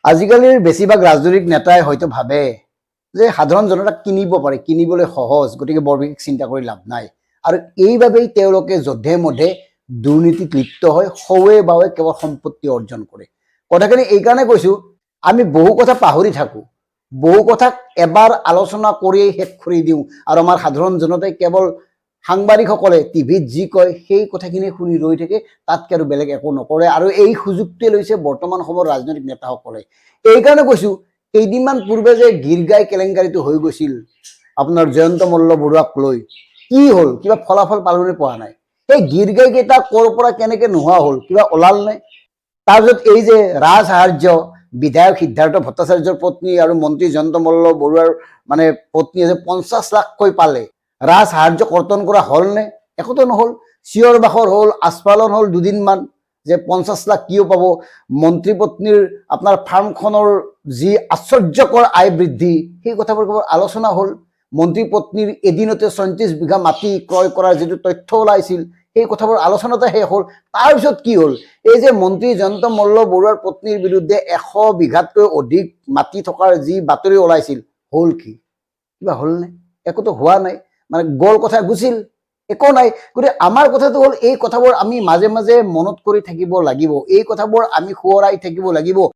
আজিকালিৰ বেছিভাগ ৰাজনৈতিক নেতাই হয়তো ভাবে যে সাধাৰণ জনতাক কিনিব পাৰে, কিনিবলৈ সহজ, গতিকে বৰ বিশেষ চিন্তা কৰি লাভ নাই। আৰু এইবাবেই তেওঁলোকে যধে মধে দুৰ্নীতিত লিপ্ত হয়, সৱে বাৱে কেৱল সম্পত্তি অৰ্জন কৰে। কথাখিনি এইকাৰণে কৈছোঁ, আমি বহু কথা পাহৰি থাকোঁ, বহু কথাক এবাৰ আলোচনা কৰিয়েই শেষ কৰি দিওঁ, আৰু আমাৰ সাধাৰণ জনতাই কেৱল সাংবাদিকসকলে টিভিত যি কয় সেই কথাখিনি শুনি ৰৈ থাকে, তাতকৈ আৰু বেলেগ একো নকৰে। আৰু এই সুযোগটোৱে লৈছে বৰ্তমান সময়ৰ ৰাজনৈতিক নেতাসকলে। এইকাৰণে কৈছোঁ, কেইদিনমান পূৰ্বে যে গীৰ্গাই কেলেংকাৰীটো হৈ গৈছিল আপোনাৰ জয়ন্ত মল্ল বৰুৱাক লৈ, কি হ'ল? কিবা ফলাফল পালনি পোৱা নাই। সেই গীৰ্গাই কেইটা ক'ৰ পৰা কেনেকৈ নোহোৱা হ'ল, কিবা ওলাল নে? তাৰপিছত এই যে ৰাজ সাহাৰ্য, বিধায়ক সিদ্ধাৰ্থ ভট্টাচাৰ্যৰ পত্নী আৰু মন্ত্ৰী জয়ন্ত মল্ল বৰুৱাৰ মানে পত্নীয়ে যে 50 লাখকৈ পালে, ৰাজ সাহাৰ্য কৰ্তন কৰা হ'ল নে? একোতো নহ'ল। চিঞৰ বাখৰ হ'ল, আস্ফালন হ'ল দুদিনমান যে 50 লাখ কিয় পাব। মন্ত্ৰী পত্নীৰ আপোনাৰ ফাৰ্মখনৰ যি আশ্চৰ্যকৰ আয় বৃদ্ধি, সেই কথাবোৰ কেৱল আলোচনা হ'ল। মন্ত্ৰী পত্নীৰ এদিনতে 34 বিঘা মাটি ক্ৰয় কৰাৰ যিটো তথ্য ওলাইছিল, সেই কথাবোৰ আলোচনাতে শেষ হ'ল। তাৰপিছত কি হ'ল? এই যে মন্ত্ৰী জয়ন্ত মল্ল বৰুৱাৰ পত্নীৰ বিৰুদ্ধে 100 বিঘাতকৈ অধিক মাটি থকাৰ যি বাতৰি ওলাইছিল, হ'ল কি? কিবা হ'লনে? একোতো হোৱা নাই। মানে গ'ল কথা গুছিল, একো নাই। গতিকে আমাৰ কথাটো হ'ল, এই কথাবোৰ আমি মাজে মাজে মনত কৰি থাকিব লাগিব, এই কথাবোৰ আমি সোঁৱৰাই থাকিব লাগিব।